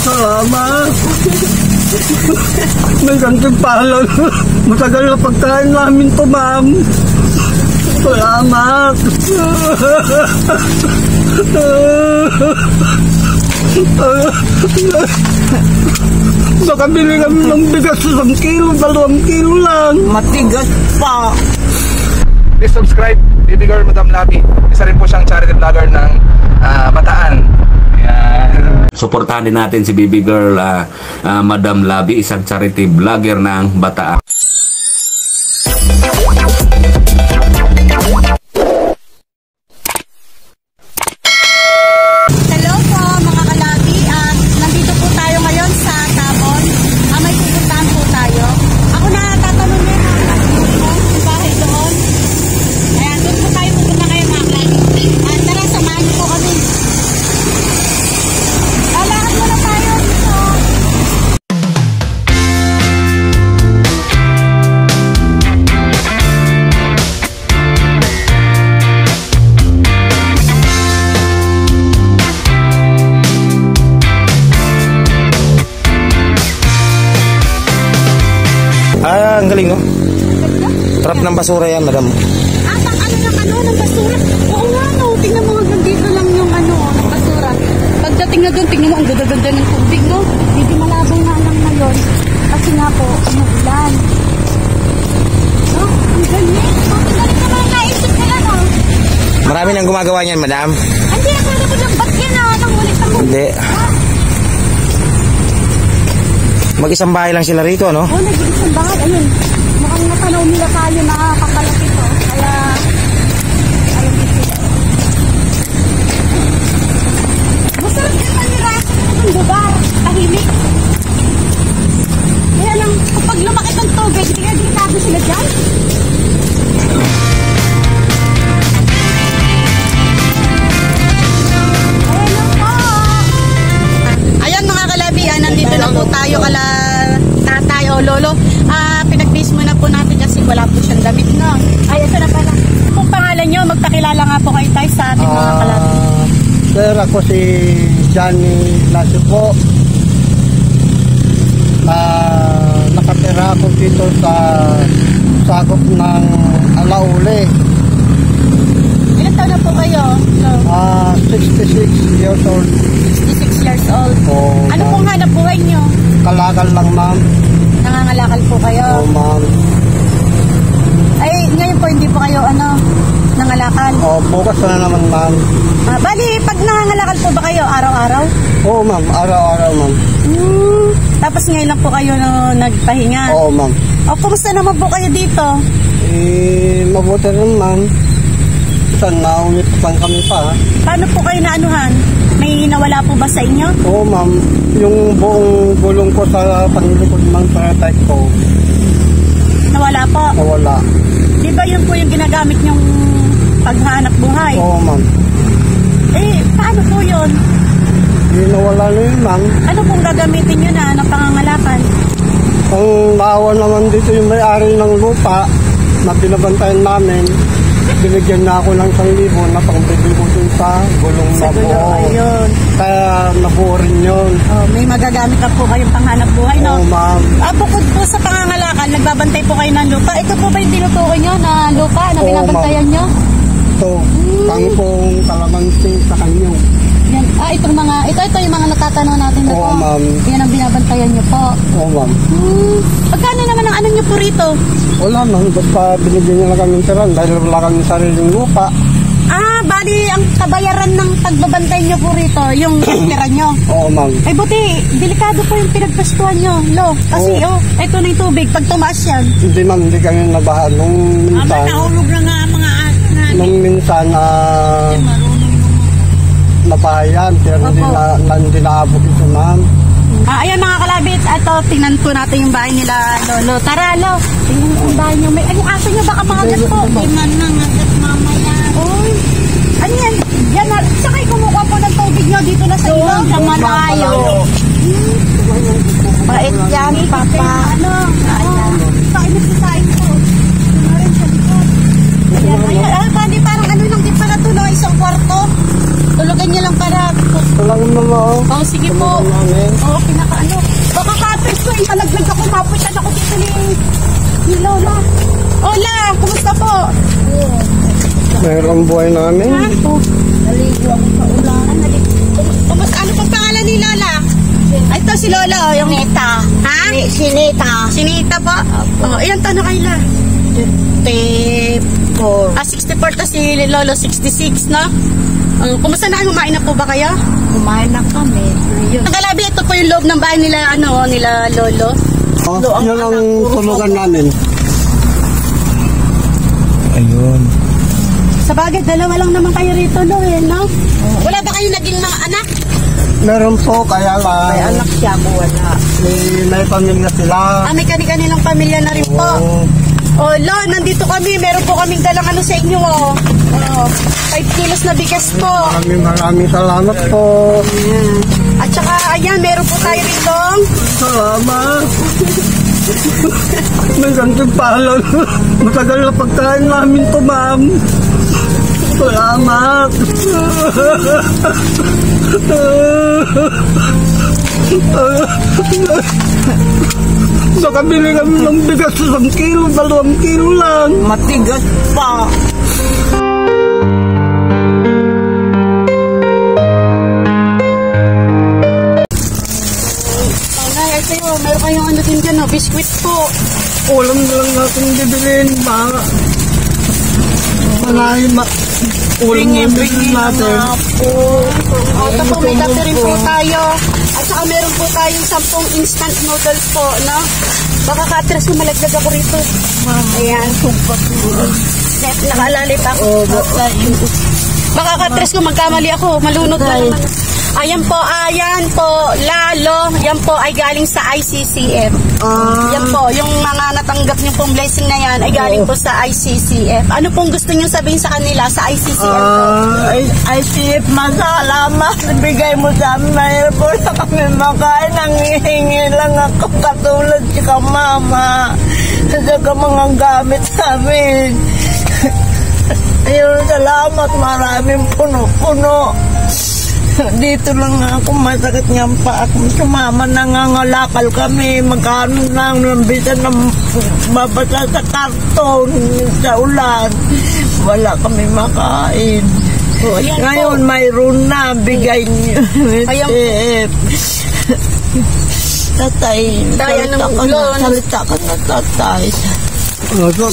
Salamat. May gantimpalan. Matagal na pagkain namin to, ma'am. Salamat. Nakabili kami ng bigas 1 kilo, 2 kilo lang. Matigas pa. Please subscribe, Baby Girl Madam Labi. Isa rin po siyang charity vlogger ng Bataan. Ayan. Suportahan din natin si Baby Girl Madam Labi, isang charity vlogger ng Bataan. Hello po mga kalabi, at nandito po tayo ngayon sa Tabon. May pupuntahan po tayo. Ako na tatanong niya yung bahay doon. Ayan, doon po tayo pupunta ngayon mga kalabi. At tara, samahan niyo po kami. Lalakad muna tayo dito. Ang galing, no? Trap ng basura yan, madam. Pang ano ng basura? Oo nga, no. Tingnan mo, nandito lang yung ng basura. Pagdating na doon, tingnan mo, ang ganda-ganda ng tubig, no? Hindi malabong nga lang ngayon. Kasi nga po, umuulan. No? Ang galing. Bakit galing ka mga naisip ka lang, no? Marami nang gumagawa niyan, madam. Hindi, akala ko lang, ba't yan, nangulit-nangulit? Hindi. Mag-isang bahay lang sila rito, no? Oo, nag-iisang bahay. Ayun, mukhang natanaw nila tayo na kapalapit, oh. Kaya, ayun dito. Masarap din maniraso ng lugar. Tahimik. Kaya lang, kapag lumakit ang tubig, hindi kaya delikado sila dyan. Ayan mga kalabi, nandito na po tayo kala tatay o lolo. Pinag-base muna po natin kasi wala po siyang damit, no? Ay, ito na pala. Kung pangalan nyo, magpakilala nga po kayo tayo sa ating mga kalabi. Sir, ako si Johnny Lasio po. Nakatira ako dito sa sakop ng Alaule. Ilan taon na po kayo? No? 66 years old. 66 years old. Oh, Ano pong hanap buhay nyo? Kalakal lang, ma'am. Nangangalakal po kayo? Oh, ma'am. Ay, ngayon po hindi po kayo nangalakal? Oh, bukas na naman, ma'am. Bali, pag nangangalakal po ba kayo araw-araw? Oo, ma'am. Araw-araw, ma'am. Tapos ngayon lang po kayo nagpahinga? Oo, ma'am. O, kumusta naman po kayo dito? Mabuti rin, ma'am. Saan naunit pa kami pa, ha? Paano po kayo naanuhan? May nawala po ba sa inyo? Oo, ma'am. Yung buong bulong ko sa panglikod ng paratay ko, Nawala po? nawala. Di ba yun po yung ginagamit nyong paghanap buhay? Oo, ma'am. Paano po yun? Nawala na yun, ma'am. Ano pong gagamitin nyo na pangangalakan? Ang naawa naman dito yung may-ari ng lupa na binabantayan namin, binigyan na ako ng 1,000 na pangbibili ko dun sa gulong Sa gulo, mabuo. ayun. Kaya nabuo rin yun. May magagamit na po kayong panghanap buhay, no? Oo, ma'am. Bukod po sa pangangalakan, nagbabantay po kayo ng lupa. Ito po ba yung tinutukoy nyo na lupa na Oo, binabantayan nyo? Ito, pangpong kalamansi sa kanyo. Yan. Ito yung mga natatanong natin na Oo, po. ma'am. Yan ang binabantayan nyo po. Oo, ma'am. Pagkano naman ang ano nyo po rito? Wala, ma'am. Basta binigyan niya lang kami tiran dahil wala kami sariling lupa. Bali, ang kabayaran ng pagbabantay nyo po rito, yung tira nyo. Oo, ma'am. Ay, buti, delikado po yung pinagpastuhan nyo, lo. Kasi, ito na yung tubig, pag tumaas yan. Hindi, ma'am. Hindi kami nabahan. Nung minsan, Nahulog na nga mga nung minsan, nabahayan. Pero hindi naabot ito, ma'am. Ayan mga kalabit, ito, tingnan po natin yung bahay nila, Lolo. Tara, Lo. Tingnan mo yung bahay nyo. Yung aso nyo baka mga gas po. Hindi man nangagat mamaya. Uy. Ano yan? Yan na. Saan kayo kumukuha po ng tubig nyo dito na sa ilong? Sa Manayo. Bait yan, Papa. Pakinig sa sain po. Tingnan sa likod. Ayan, pandi parang ano lang din pala ito, no? Isang kwarto. Tulugan niyo lang para. Ito lang, ma'am. Sige po. eh. Malaglag ako, mapunta ako dito ni Lola. Hola, kumusta po? Mayroong buhay namin. Ha? Naligo ako sa ulan. Kumusta? Ano pang pangalan ni Lola? Ay, ito si Lola, oh, yung Nita. Ha? Si Nita po? Oh, ilan taon na kayo la? 64. 64 ta si Lolo, 66, no? Kumusta na kayo? Kumain na po ba kayo? Kumain na kami. Ang Kalabi, ito po yung loob ng bahay nila, nila Lolo. Yan ang tulugan namin. Ayun. Sa bagay, dalawa lang naman kayo rito, no? Wala ba kayo naging mga anak? Meron po, kaya lang. May anak siya, ako wala. May pamilya sila. May kani-kanilang pamilya na rin po. Oh, Lo, nandito kami. Meron po kaming dalang sa inyo, oh. 5 kilos na bigas po. Maraming salamat po. At saka, ayan, meron po tayo rito. Salamat. May ganting palon. Matagal na pagkain namin to, ma'am. Salamat. Nakabili kami ng bigas 1 kilo, 2 kilo lang. Matigas pa. Meron kayong ano din dyan, biskuit po. Ulam na lang natin bibilin, mga ulam na bibilin natin. Tapos may kape rin po tayo. At saka meron po tayong 10 instant noodles po, no? Baka katres ko, malagdag ako rito. Ayan. Nakalalit ako. Baka katres ko, magkamali ako. Malunod na naman. Ayan po, Lalo. Yan po ay galing sa ICCF. Yan po, yung mga natanggap niyo pong blessing na yan ay galing po sa ICCF. Ano pong gusto niyo sabihin sa kanila sa ICCF po? ICF, masalamat. Bigay mo sa amin. Mayroon po na kami makain. Nangihingi lang ako katulad ka, mama. Sa mga gamit sa amin. Ayun, salamat. Maraming puno-puno. Dito lang ako, masakit nga pa ako. Sumama, nangangalakal kami. Magkano lang, bisan ng babasa sa karton, sa ulan. Wala kami makain. Ngayon, mayroon na, bigay niyo. Tatay, salita ka na, tatay.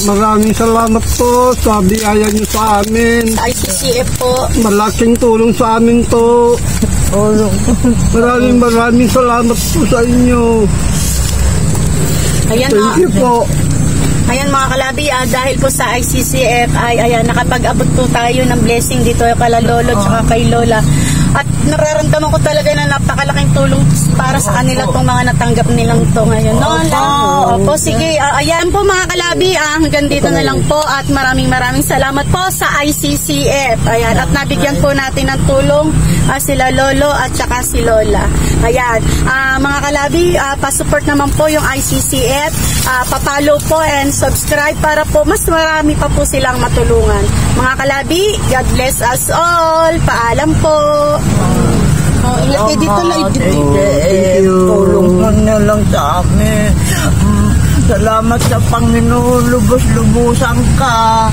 Maraming salamat po sa biyaya niyo sa amin. Sa ICCF po. Malaking tulong sa amin to. Maraming salamat po sa inyo. Ayan, thank you po. Ayan mga Kalabi, dahil po sa ICCF ay nakapag-abot po tayo ng blessing dito kay Lolo at kay Lola. At nararamdaman ko talaga na napakalaking tulong para sa kanila itong mga natanggap nilang ito ngayon. Opo, sige. Ayan po mga Kalabi, hanggang dito na lang po at maraming salamat po sa ICCF. Ayan, at nabigyan po natin ng tulong sila Lolo at saka si Lola. Ayan, mga Kalabi, pa-support naman po yung ICCF. Pa-follow po and subscribe para po mas marami pa po silang matulungan. Mga Kalabi, God bless us all. Paalam po. Ingat kayo dito na. Tulong mo na lang sa amin. Salamat sa Panginoon. Lubos-lubusan ka.